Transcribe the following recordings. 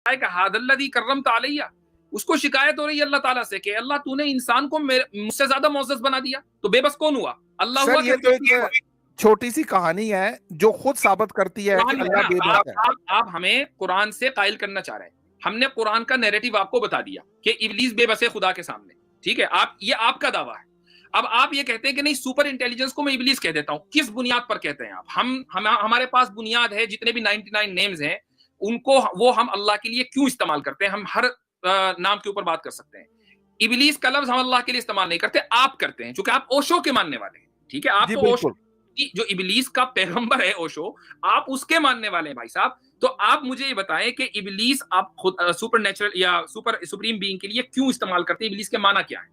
ہے کہ ھذا الذی کرمت علیہ، اس کو شکایت ہو رہی ہے اللہ تعالیٰ سے کہ اللہ تو نے انسان کو مجھ سے زیادہ معزز بنا دیا. تو بے بس کون ہوا؟ اللہ ہوا. سر یہ تو ایک چھوٹی سی کہانی ہے جو خود ثابت کرتی ہے کہ اللہ بے بس ہے. آپ ہمیں قرآن سے قائل کرنا چاہ رہے ہیں. ہم نے قرآن کا نیریٹو آپ کو بتا دیا کہ ابلیس بے بس ہے خدا کے سامنے. ٹھیک ہے، یہ آپ کا دعویٰ ہے. اب آپ یہ کہتے ہیں کہ نہیں سپر انٹیلیجنس کو میں ابلیس کہہ دیتا ہوں. کس بنیاد پر کہتے ہیں آپ؟ ہمارے پاس بنیاد ہے، جتنے بھی 99 نیمز ہیں ان کو وہ ہم اللہ کے لیے کیوں استعمال کرتے ہیں؟ ہم ہر نام کے اوپر بات کر سکتے ہیں. ابلیس کا لفظ ہم اللہ کے لیے استعمال نہیں کرتے، آپ کرتے ہیں، چونکہ آپ اوشو کے ماننے والے ہیں. ٹھیک ہے، آپ تو اوشو جو ابلیس کا پیغمبر ہے اوشو، آپ اس کے ماننے والے ہیں بھائی صاحب. تو آپ مجھے یہ بتائیں کہ ابلیس آپ خود سپر نیچرل یا سپریم بینگ کے لیے کیوں استعمال کرتے ہیں؟ ابلیس کے معنی کیا ہے؟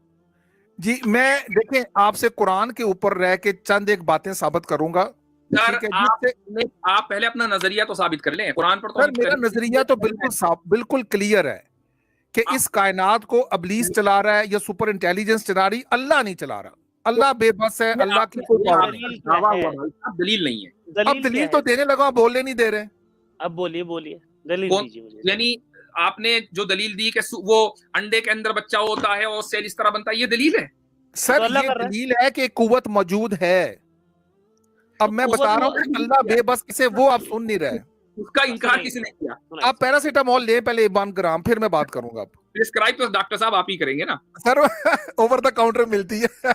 جی میں دیکھیں آپ سے قرآن کے اوپر رہ کے چند ایک باتیں ثابت کروں گا. آپ پہلے اپنا نظریہ تو ثابت کر لیں. قرآن پر تو میرا نظریہ تو بالکل کلیئر ہے کہ اس کائنات کو ابلیس چلا رہا ہے یا سپر انٹیلیجنس چلا رہی، اللہ نہیں چلا رہا. اللہ بے بس ہے، اللہ کی کوئی پاور نہیں. دلیل نہیں ہے. اب دلیل تو دینے لگا، بولنے نہیں دے رہے. اب بولیے دلیل دیجیے مجھے. یعنی آپ نے جو دلیل دی کہ وہ انڈے کے اندر بچہ ہوتا ہے اور سیل اس طرح بنتا ہے، یہ دلیل ہے؟ سر یہ دلیل ہے کہ قوت موجود ہے. اب میں بتا رہا ہوں کہ اللہ بے بس کسے، وہ آپ سن نہیں رہے. اس کا انکار کسی نے کیا؟ آپ پیراسیٹامول لیں پہلے 1 گرام، پھر میں بات کروں گا. پرسکرائب تو ڈاکٹر صاحب آپ ہی کریں گے نا سر. اوور دا کاؤنٹر ملتی ہے،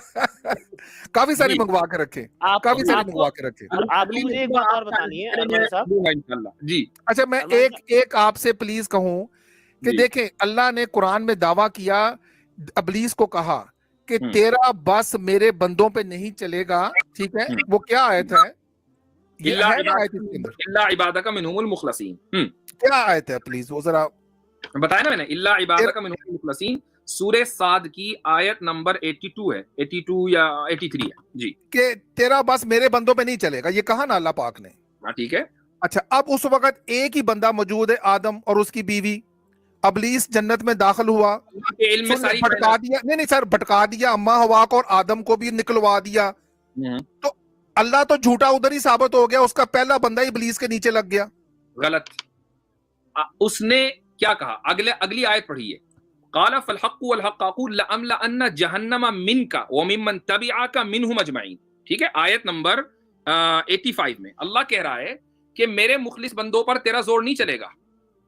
کافی ساری منگوا کے رکھے. آپ مجھے ایک بات اور بتانی ہے جی. اچھا میں ایک آپ سے پلیز کہوں کہ دیکھیں اللہ نے قرآن میں دعویٰ کیا، ابلیس کو کہا کہ تیرا بس میرے بندوں پہ نہیں چلے گا. ٹھیک ہے، وہ کیا آیت ہے؟ اللہ عبادک منہم المخلصین. کیا آیت ہے پلیز وہ ذرا بتایا نا میں نے. اللہ عبادک منہم المخلصین سورہ صاد کی آیت نمبر 82 ہے، 82 یا 83 ہے. جی کہ تیرا بس میرے بندوں پہ نہیں چلے گا، یہ کہا نا اللہ پاک نے. ٹھیک ہے. اچھا اب اس وقت ایک ہی بندہ موجود ہے، آدم اور اس کی بیوی. ابلیس جنت میں داخل ہوا، بھٹکا دیا. نہیں سر، بھٹکا دیا اما ہوا کو اور آدم کو بھی نکلوا دیا. تو اللہ تو جھوٹا ادھر ہی ثابت ہو گیا، اس کا پہلا بندہ ابلیس کے نیچے لگ گیا. غلط. اس نے کیا کہا؟ اگلی آیت پڑھیے. قال فالحق والحق اقول لأملأن جہنم منک وممن تبعک منہم اجمعین. ٹھیک ہے، آیت نمبر 85 میں اللہ کہہ رہا ہے کہ میرے مخلص بندوں پر تیرا زور نہیں چلے گا،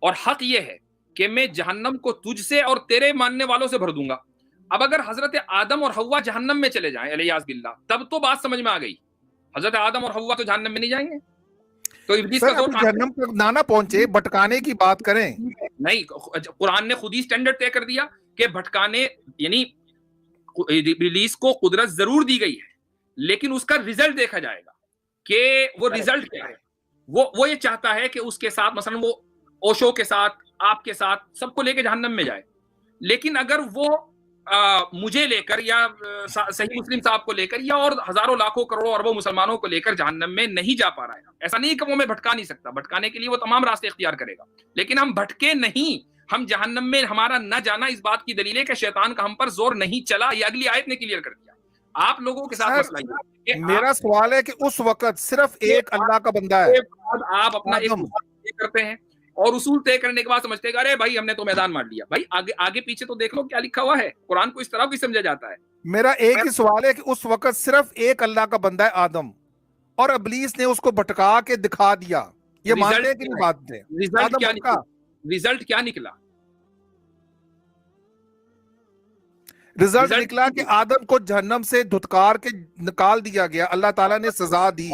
اور حق یہ ہے کہ میں جہنم کو تجھ سے اور تیرے ماننے والوں سے بھر دوں گا. اب اگر حضرت آدم اور حوا جہنم میں چلے جائیں علیہ باللہ، تب تو بات سمجھ میں آ گئی. حضرت آدم اور حوا تو جہنم میں نہیں جائیں گے. تو ابلیس کا زور جہنم تک نہ پہنچے، بھٹکانے کی بات کریں. نہیں، قرآن نے خود ہی سٹینڈرڈ طے کر دیا کہ بھٹکانے، یعنی ابلیس کو قدرت ضرور دی گئی ہے، لیکن اس کا ریزلٹ دیکھا جائے گا کہ وہ ریزلٹ کیا ہے. وہ یہ چاہتا ہے کہ اس کے ساتھ مثلا وہ اوشو کے ساتھ، آپ کے ساتھ، سب کو لے کے جہنم میں جائے. لیکن اگر وہ مجھے لے کر یا صحیح مسلم صاحب کو لے کر یا اور ہزاروں لاکھوں کروڑوں اربوں مسلمانوں کو لے کر جہنم میں نہیں جا پا رہا ہے، ایسا نہیں کہ وہ میں بھٹکا نہیں سکتا. بھٹکانے کے لیے وہ تمام راستے اختیار کرے گا، لیکن ہم بھٹکے نہیں. ہم جہنم میں ہمارا نہ جانا اس بات کی دلیل ہے کہ شیطان کا ہم پر زور نہیں چلا. یہ اگلی آیت نے کلیئر کر دیا. آپ لوگوں کے ساتھ مسئلہ یہ میرا سوال ہے کہ اس وقت صرف ایک اللہ کا بندہ ہے. آپ اپنا ایک کرتے ہیں اور اصول طے کرنے کے بعد سمجھتے ہیں ارے بھائی ہم نے تو میدان مار لیا. بھائی آگے پیچھے تو دیکھ لو کیا لکھا ہوا ہے. قرآن کو اس طرح بھی سمجھا جاتا ہے. میرا ایک ہی سوال ہے کہ اس وقت صرف ایک اللہ کا بندہ ہے آدم، اور ابلیس نے اس کو بھٹکا کے دکھا دیا. یہ مانتے ہیں کہ نہیں بات ہے؟ ریزلٹ کیا نکلا؟ رزلٹ نکلا کہ آدم کو جہنم سے دھتکار کے نکال دیا گیا، اللہ تعالیٰ نے سزا دی.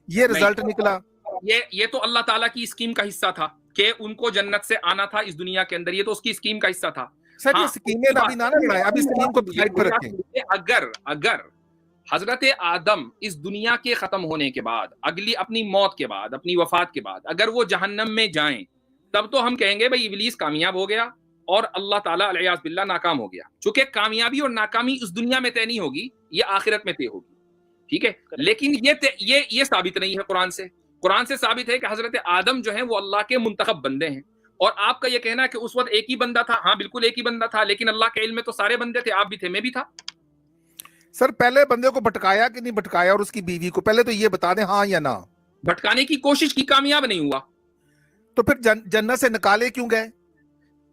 یہ رزلٹ نکلا. یہ تو اللہ تعالیٰ کی اسکیم کا حصہ تھا کہ ان کو جنت سے آنا تھا اس دنیا کے اندر. یہ تو اس کی اسکیم کا حصہ تھا. سر یہ اسکیمیں ابھی نہ لڑائیں، ابھی اسکیم کو سائڈ پر رکھیں. اگر حضرت آدم اس دنیا کے ختم ہونے کے بعد، اپنی موت کے بعد، اپنی وفات کے بعد اگر وہ جہنم میں جائیں، تب تو ہم کہیں گے بھائی ابلیس کامیاب ہو گیا اور اللہ تعالیٰ علیہ باللہ ناکام ہو گیا. چونکہ کامیابی اور ناکامی اس دنیا میں طے نہیں ہوگی، یہ آخرت میں طے ہوگی. ٹھیک ہے، لیکن یہ ثابت نہیں ہے قرآن سے. قرآن سے ثابت ہے کہ حضرت آدم جو ہیں وہ اللہ کے منتخب بندے ہیں. اور آپ کا یہ کہنا ہے کہ اس وقت ایک ہی بندہ تھا، ہاں بالکل ایک ہی بندہ تھا، لیکن اللہ کے علم میں تو سارے بندے تھے. آپ بھی تھے، میں بھی تھا. سر پہلے بندے کو بھٹکایا کہ نہیں بھٹکایا، اور اس کی بیوی کو پہلے تو یہ بتا دیں ہاں یا نہ. بھٹکانے کی کوشش کی، کامیاب نہیں ہوا. تو پھر جنت سے نکالے کیوں گئے؟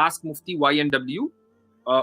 askmufti.ynw,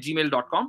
@gmail.com।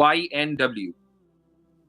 YNW।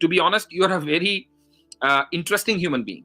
to be honest, you are a very interesting human being।